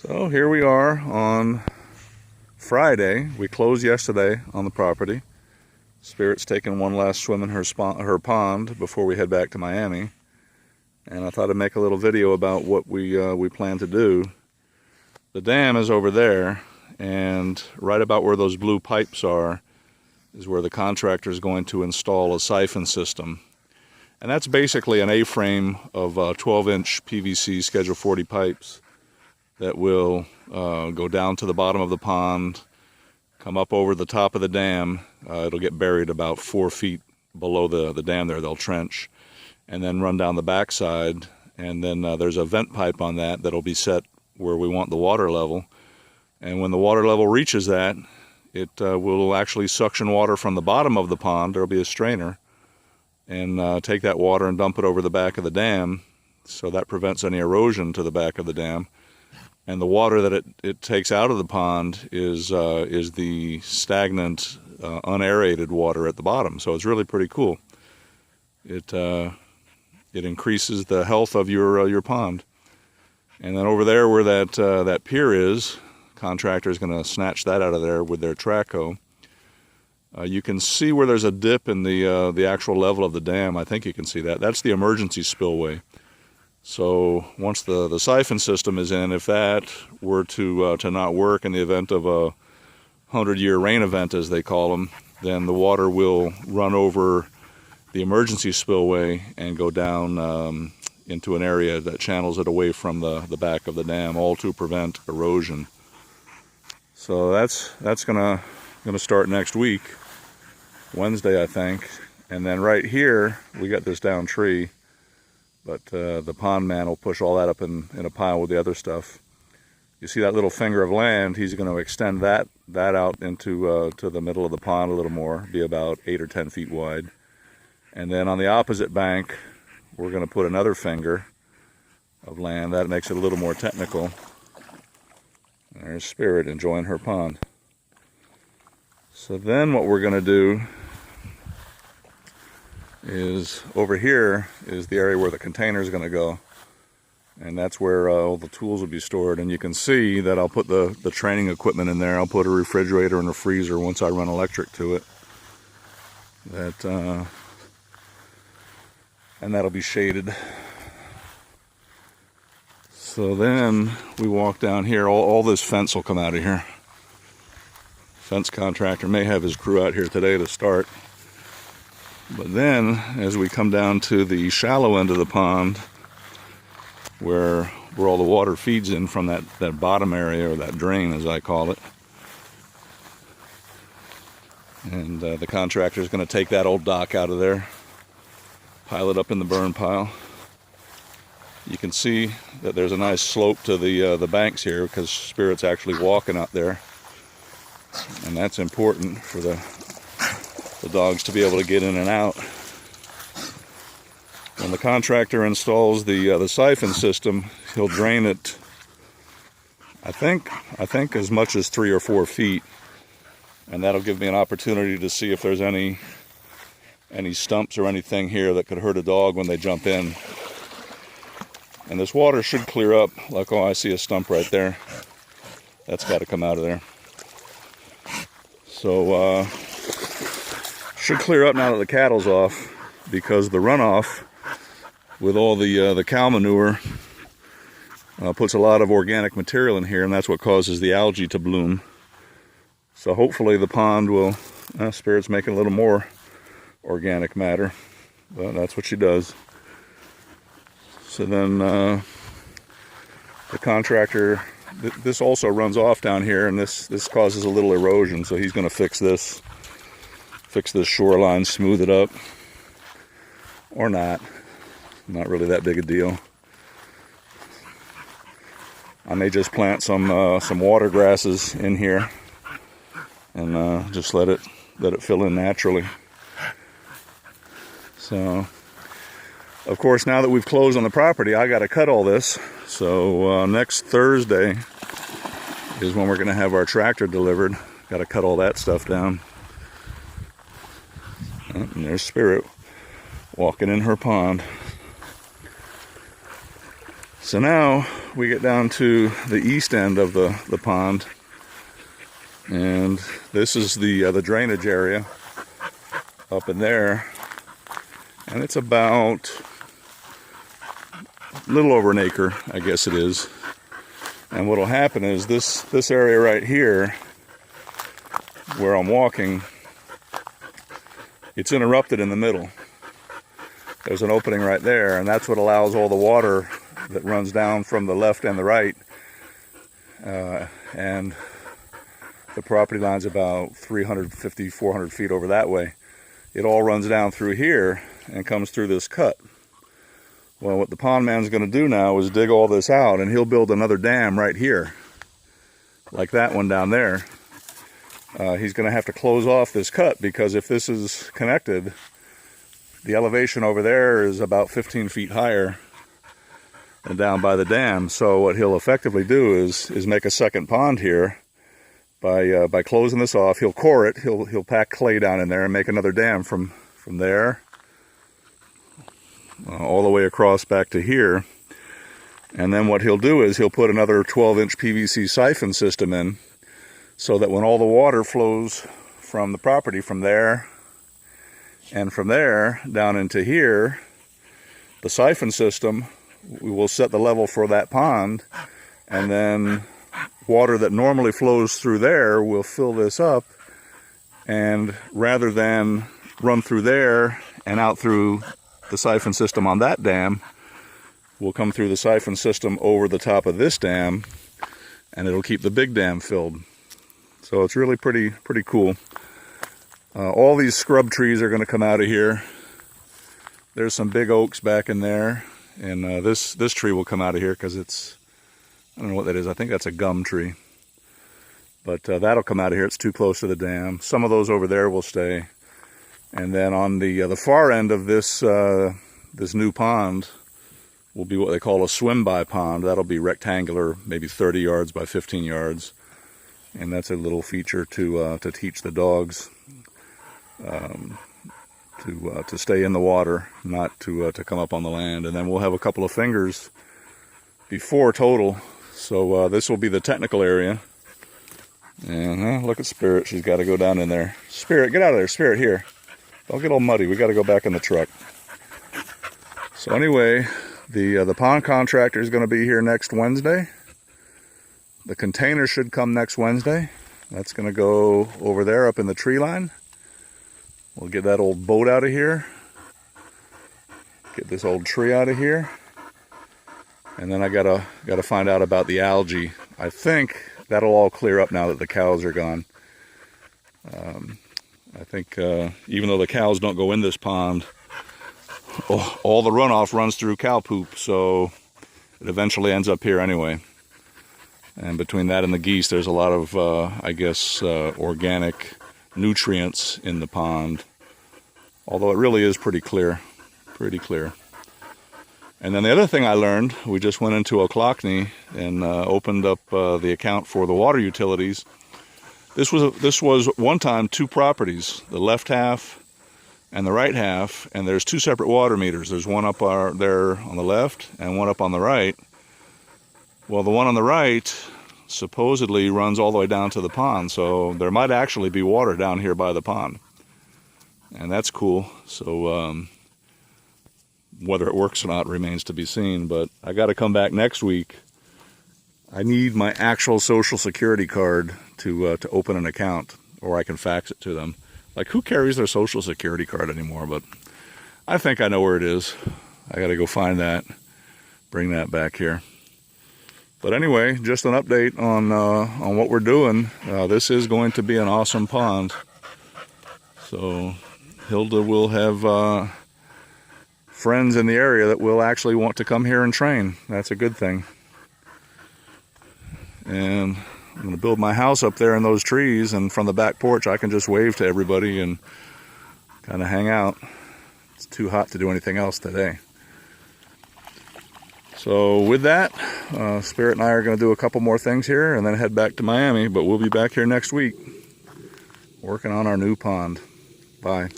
So here we are on Friday. We closed yesterday on the property. Spirit's taking one last swim in her pond before we head back to Miami. And I thought I'd make a little video about what we plan to do. The dam is over there, and right about where those blue pipes are is where the contractor is going to install a siphon system. And that's basically an A-frame of 12-inch PVC Schedule 40 pipes that will go down to the bottom of the pond, come up over the top of the dam. It'll get buried about 4 feet below the dam there. They'll trench and then run down the backside. And then there's a vent pipe on that that'll be set where we want the water level. And when the water level reaches that, it will actually suction water from the bottom of the pond. There'll be a strainer, and take that water and dump it over the back of the dam, so that prevents any erosion to the back of the dam. And the water that it takes out of the pond is the stagnant, unaerated water at the bottom. So it's really pretty cool. It increases the health of your pond. And then over there where that pier is, contractor is going to snatch that out of there with their track hoe. You can see where there's a dip in the actual level of the dam. I think you can see that. That's the emergency spillway. So once the siphon system is in, if that were to not work in the event of a 100-year rain event, as they call them, then the water will run over the emergency spillway and go down into an area that channels it away from the back of the dam, all to prevent erosion. So that's gonna start next week, Wednesday, I think. And then right here we got this down tree. But the pond man will push all that up in a pile with the other stuff. You see that little finger of land? He's going to extend that out into to the middle of the pond a little more, be about 8 or 10 feet wide. And then on the opposite bank, we're going to put another finger of land. That makes it a little more technical. There's Spirit enjoying her pond. So then what we're going to do is over here is the area where the container is going to go, and that's where all the tools will be stored. And you can see that I'll put the training equipment in there. I'll put a refrigerator and a freezer once I run electric to it. And that'll be shaded. So then we walk down here. All this fence will come out of here. Fence contractor may have his crew out here today to start. But then, as we come down to the shallow end of the pond, where all the water feeds in from that bottom area, or that drain as I call it, and the contractor is going to take that old dock out of there, pile it up in the burn pile. You can see that there's a nice slope to the banks here, because Spirit's actually walking out there, and that's important for the dogs to be able to get in and out. When the contractor installs the siphon system, he'll drain it, I think as much as 3 or 4 feet, and that'll give me an opportunity to see if there's any stumps or anything here that could hurt a dog when they jump in. And this water should clear up. Like, oh, I see a stump right there. That's got to come out of there. So should clear up now that the cattle's off, because the runoff with all the cow manure puts a lot of organic material in here, and that's what causes the algae to bloom. So hopefully the pond will, Spirit's making a little more organic matter, but that's what she does. So then the contractor, this also runs off down here, and this causes a little erosion, so he's going to fix this shoreline, smooth it up, or not really that big a deal. I may just plant some water grasses in here and just let it fill in naturally. So of course, now that we've closed on the property, I got to cut all this. So next Thursday is when we're going to have our tractor delivered. Got to cut all that stuff down. And there's Spirit walking in her pond. So now we get down to the east end of the pond, and this is the drainage area up in there, and it's about a little over an acre, I guess it is. And what'll happen is this area right here, where I'm walking, it's interrupted in the middle. There's an opening right there, and that's what allows all the water that runs down from the left and the right. And the property line's about 350, 400 feet over that way. It all runs down through here and comes through this cut. Well, what the pond man's going to do now is dig all this out, and he'll build another dam right here, like that one down there. He's going to have to close off this cut, because if this is connected, the elevation over there is about 15 feet higher than down by the dam. So what he'll effectively do is make a second pond here by closing this off. He'll core it. He'll pack clay down in there and make another dam from there all the way across back to here. And then what he'll do is he'll put another 12-inch PVC siphon system in, so that when all the water flows from the property from there and from there down into here, the siphon system, we will set the level for that pond, and then water that normally flows through there will fill this up, and rather than run through there and out through the siphon system on that dam, will come through the siphon system over the top of this dam, and it'll keep the big dam filled. So it's really pretty cool. All these scrub trees are going to come out of here. There's some big oaks back in there, and this tree will come out of here because it's, I don't know what that is. I think that's a gum tree. But that'll come out of here. It's too close to the dam. Some of those over there will stay. And then on the far end of this this new pond will be what they call a swim-by pond. That'll be rectangular, maybe 30 yards by 15 yards. And that's a little feature to teach the dogs to stay in the water, not to come up on the land. And then we'll have a couple of fingers before total. So this will be the technical area. And look at Spirit. She's got to go down in there. Spirit, get out of there. Spirit, here. Don't get all muddy. We got to go back in the truck. So anyway, the pond contractor is going to be here next Wednesday. The container should come next Wednesday. That's going to go over there up in the tree line. We'll get that old boat out of here. Get this old tree out of here. And then I gotta find out about the algae. I think that'll all clear up now that the cows are gone. I think even though the cows don't go in this pond, all the runoff runs through cow poop, so it eventually ends up here anyway. And between that and the geese, there's a lot of, I guess, organic nutrients in the pond. Although it really is pretty clear. And then the other thing I learned, we just went into Ochlockonee and opened up the account for the water utilities. This was one time two properties, the left half and the right half, and there's two separate water meters. There's one up there on the left and one up on the right. Well, the one on the right supposedly runs all the way down to the pond, so there might actually be water down here by the pond. And that's cool. So whether it works or not remains to be seen, but I got to come back next week. I need my actual Social Security card to open an account, or I can fax it to them. Like, who carries their Social Security card anymore? But I think I know where it is. I got to go find that, bring that back here. But anyway, just an update on what we're doing. This is going to be an awesome pond. So Hilda will have friends in the area that will actually want to come here and train. That's a good thing. And I'm going to build my house up there in those trees, and from the back porch I can just wave to everybody and kind of hang out. It's too hot to do anything else today. So with that, Spirit and I are going to do a couple more things here and then head back to Miami, but we'll be back here next week working on our new pond. Bye.